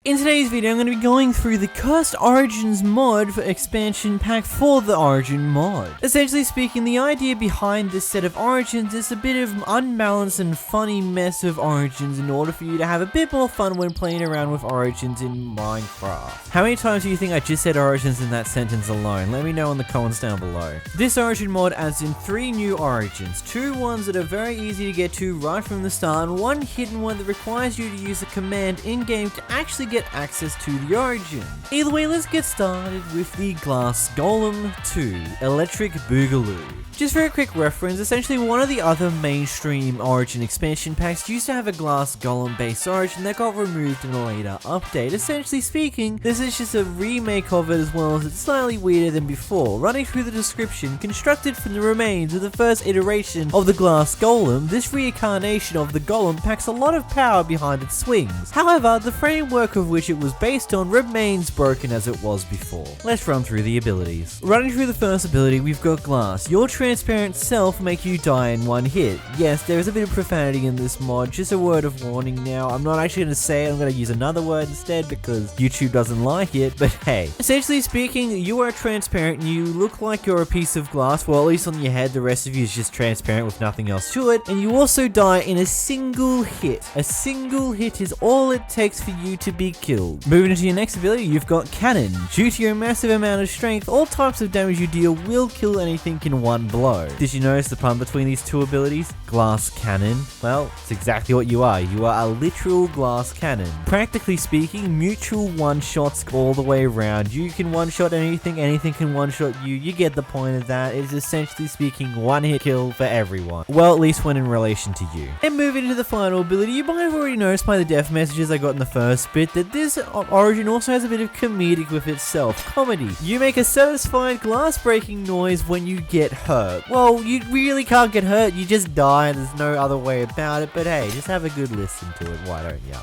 In today's video, I'm going to be going through the Cursed Origins mod for expansion pack for the Origin mod. Essentially speaking, the idea behind this set of Origins is a bit of unbalanced and funny mess of Origins in order for you to have a bit more fun when playing around with Origins in Minecraft. How many times do you think I just said Origins in that sentence alone? Let me know in the comments down below. This Origin mod adds in 3 new Origins, 2 ones that are very easy to get to right from the start, and 1 hidden one that requires you to use a command in-game to actually get access to the Origin. Either way, let's get started with the 𝓵𝓲𝓷𝓴𝓼 Electric Boogaloo. Just for a quick reference, essentially one of the other mainstream Origin expansion packs used to have a glass golem based Origin that got removed in a later update. Essentially speaking, this is just a remake of it, as well as it's slightly weirder than before. Running through the description, constructed from the remains of the first iteration of the glass golem, this reincarnation of the golem packs a lot of power behind its swings. However, the framework of which it was based on remains broken as it was before. Let's run through the abilities. Running through the first ability, we've got glass. Your transparent self make you die in 1 hit. Yes, there is a bit of profanity in this mod, just a word of warning now. I'm not actually going to say it, I'm going to use another word instead because YouTube doesn't like it, but hey. Essentially speaking, you are transparent and you look like you're a piece of glass, well at least on your head, the rest of you is just transparent with nothing else to it, and you also die in a single hit. A single hit is all it takes for you to be killed. Moving into your next ability, you've got Cannon. Due to your massive amount of strength, all types of damage you deal will kill anything in 1 blow. Did you notice the pun between these 2 abilities? Glass cannon. Well, it's exactly what you are. You are a literal glass cannon. Practically speaking, mutual one-shots all the way around. You can one-shot anything, anything can one-shot you. You get the point of that. It's essentially speaking 1-hit kill for everyone. Well, at least when in relation to you. And moving into the final ability, you might have already noticed by the death messages I got in the first bit that this Origin also has a bit of comedic with itself. Comedy. You make a satisfying glass-breaking noise when you get hurt. Well, you really can't get hurt, you just die, there's no other way about it, but hey, just have a good listen to it, why don't ya?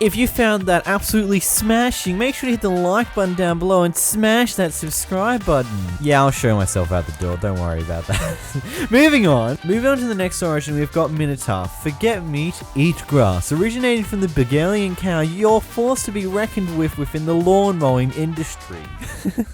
If you found that absolutely smashing, make sure to hit the like button down below and smash that subscribe button. Yeah, I'll show myself out the door, don't worry about that. Moving on to the next Origin, we've got Minotaur. Forget meat, eat grass. Originating from the Bulgarian cow, you're forced to be reckoned with within the lawn mowing industry.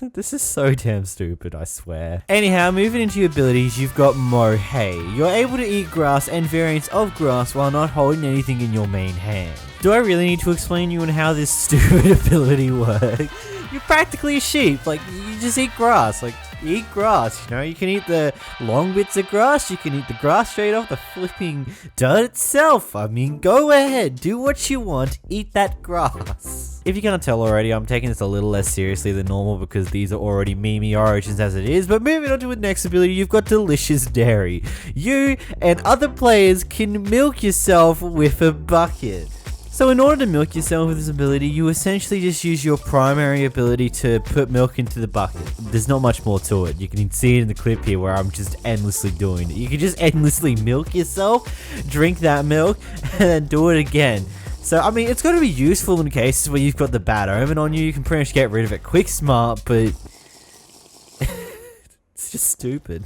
This is so damn stupid, I swear. Anyhow, moving into your abilities, you've got Mohey. You're able to eat grass and variants of grass while not holding anything in your main hand. Do I really need to explain to you on how this stupid ability works? You're practically a sheep, like, you just eat grass, like, you eat grass, you know? You can eat the long bits of grass, you can eat the grass straight off the flipping dirt itself. I mean, go ahead, do what you want, eat that grass. If you can't tell already, I'm taking this a little less seriously than normal because these are already meme Origins as it is, but moving on to the next ability, you've got Delicious Dairy. You and other players can milk yourself with a bucket. So in order to milk yourself with this ability, you essentially just use your primary ability to put milk into the bucket. There's not much more to it. You can see it in the clip here where I'm just endlessly doing it. You can just endlessly milk yourself, drink that milk, and then do it again. So, I mean, it's going to be useful in cases where you've got the bad omen on you. You can pretty much get rid of it quick, smart, but it's just stupid.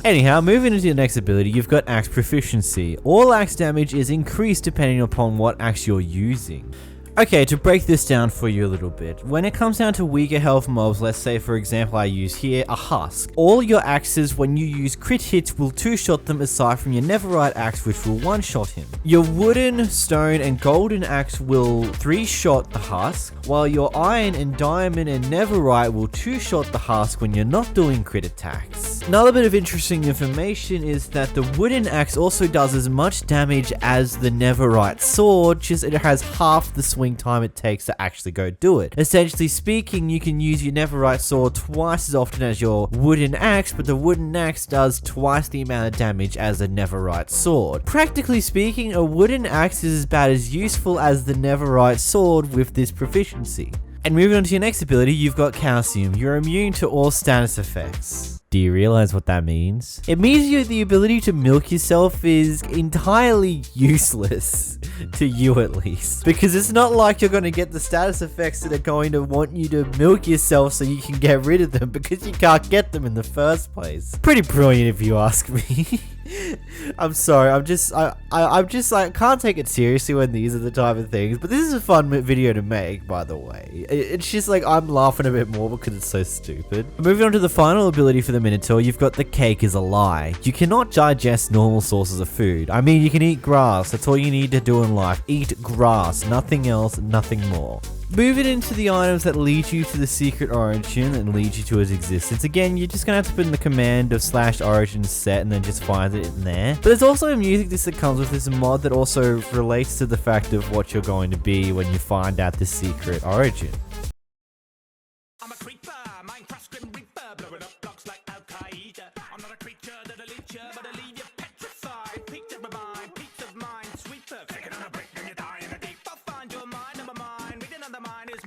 Anyhow, moving into the next ability, you've got Axe Proficiency. All axe damage is increased depending upon what axe you're using. Okay, to break this down for you a little bit, when it comes down to weaker health mobs, let's say for example I use here a husk, all your axes when you use crit hits will 2-shot them aside from your netherite axe which will 1-shot him. Your wooden, stone and golden axe will 3-shot the husk, while your iron and diamond and netherite will 2-shot the husk when you're not doing crit attacks. Another bit of interesting information is that the wooden axe also does as much damage as the netherite sword, just it has half the swing time it takes to actually go do it. Essentially speaking, you can use your netherite sword twice as often as your wooden axe, but the wooden axe does twice the amount of damage as a netherite sword. Practically speaking, a wooden axe is about as useful as the netherite sword with this proficiency. And moving on to your next ability, you've got Calcium. You're immune to all status effects. Do you realize what that means? It means the ability to milk yourself is entirely useless, to you at least. Because it's not like you're going to get the status effects that are going to want you to milk yourself so you can get rid of them, because you can't get them in the first place. Pretty brilliant if you ask me. I'm sorry, I'm just like, can't take it seriously when these are the type of things, but this is a fun video to make, by the way. It's just like, I'm laughing a bit more because it's so stupid. Moving on to the final ability for the Minotaur, you've got the cake is a lie. You cannot digest normal sources of food. I mean, you can eat grass, that's all you need to do in life. Eat grass, nothing else, nothing more. Moving into the items that lead you to the secret origin and lead you to its existence. Again, you're just gonna have to put in the command of /origin set and then just find it in there. But there's also a music disc that comes with this mod that also relates to the fact of what you're going to be when you find out the secret origin. I'm a creeper, Minecraft 𝓵𝓲𝓷𝓴𝓼, blowing up blocks like 𝓵𝓲𝓷𝓴𝓼. I'm not a creature that'll eat you, but I'll leave you petrified. Peace of my mind, peace of mind, sweeper. Take another break, then you die in the deep. I'll find your mind, I'm a mind. Read another mind is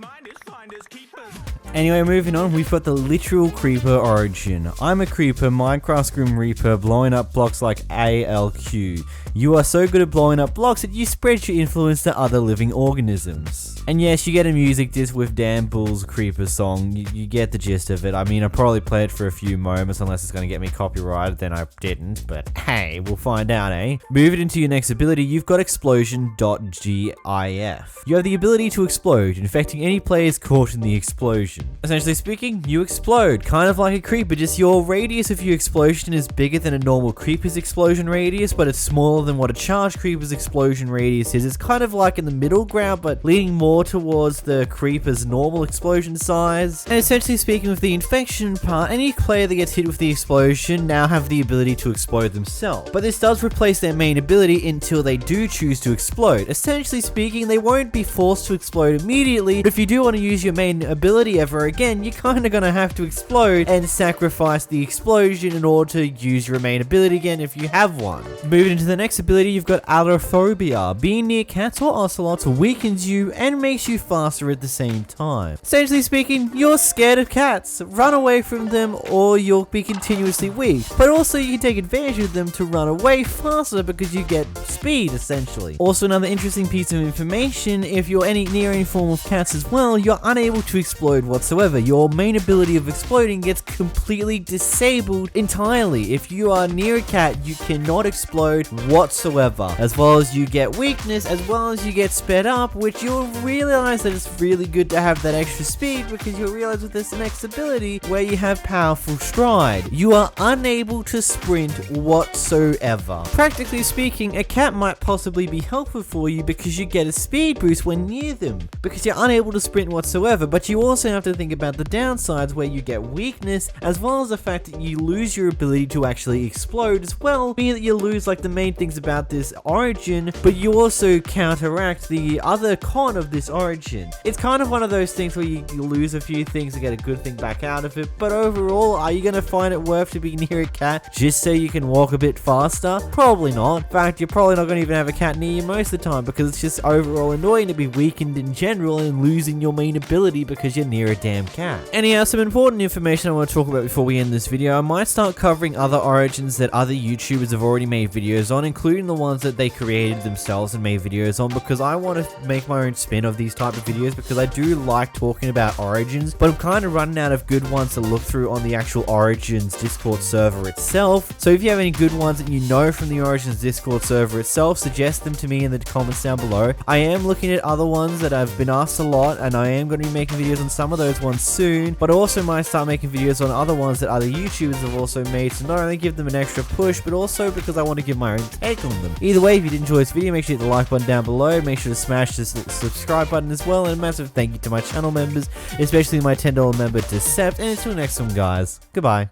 finders, keepers. Anyway, moving on, we've got the literal creeper origin. I'm a creeper, Minecraft 𝓵𝓲𝓷𝓴𝓼, blowing up blocks like ALQ. You are so good at blowing up blocks that you spread your influence to other living organisms. And yes, you get a music disc with Dan Bull's Creeper song, you get the gist of it. I mean, I probably played it for a few moments unless it's going to get me copyrighted, then I didn't, but hey, we'll find out, eh? Moving into your next ability, you've got 𝓵𝓲𝓷𝓴𝓼. You have the ability to explode, infecting any players caught in the explosion. Essentially speaking, you explode, kind of like a creeper, just your radius of your explosion is bigger than a normal creeper's explosion radius, but it's smaller than what a charged creeper's explosion radius is. It's kind of like in the middle ground, but leaning more towards the creeper's normal explosion size. And essentially speaking, with the infection part, any player that gets hit with the explosion now have the ability to explode themselves. But this does replace their main ability until they do choose to explode. Essentially speaking, they won't be forced to explode immediately, but if you do want to use your main ability ever again, you're kind of going to have to explode and sacrifice the explosion in order to use your main ability again if you have one. Moving into the next ability, you've got allophobia. Being near cats or ocelots weakens you and makes you faster at the same time. Essentially speaking, you're scared of cats. Run away from them or you'll be continuously weak. But also you can take advantage of them to run away faster because you get speed essentially. Also another interesting piece of information, if you're near any form of cats as well, you're unable to explode whatsoever. Your main ability of exploding gets completely disabled entirely. If you are near a cat, you cannot explode whatsoever. As well as you get weakness, as well as you get sped up, which you'll realize that it's really good to have that extra speed because you'll realize with this next ability where you have powerful stride, you are unable to sprint whatsoever. Practically speaking, a cat might possibly be helpful for you because you get a speed boost when near them because you're unable to sprint whatsoever, but you also have to think about the downsides where you get weakness as well as the fact that you lose your ability to actually explode as well, meaning that you lose like the main things about this origin, but you also counteract the other con of this origin. It's kind of one of those things where you lose a few things to get a good thing back out of it, but overall, are you going to find it worth to be near a cat just so you can walk a bit faster? Probably not. In fact, you're probably not going to even have a cat near you most of the time because it's just overall annoying to be weakened in general and losing your main ability because you're near a damn cat. Anyhow, some important information I want to talk about before we end this video. I might start covering other origins that other YouTubers have already made videos on, including the ones that they created themselves and made videos on, because I want to make my own spin of these type of videos because I do like talking about origins, but I'm kind of running out of good ones to look through on the actual Origins Discord server itself. So if you have any good ones that you know from the Origins Discord server itself, suggest them to me in the comments down below. I am looking at other ones that I've been asked a lot, and I am going to be making videos on some of those ones soon, but I also might start making videos on other ones that other YouTubers have also made to not only give them an extra push, but also because I want to give my own take on them. Either way, if you did enjoy this video, make sure you hit the like button down below, make sure to smash the subscribe button as well, and a massive thank you to my channel members, especially my $10 member 𝓵𝓲𝓷𝓴𝓼, and until next time guys, goodbye.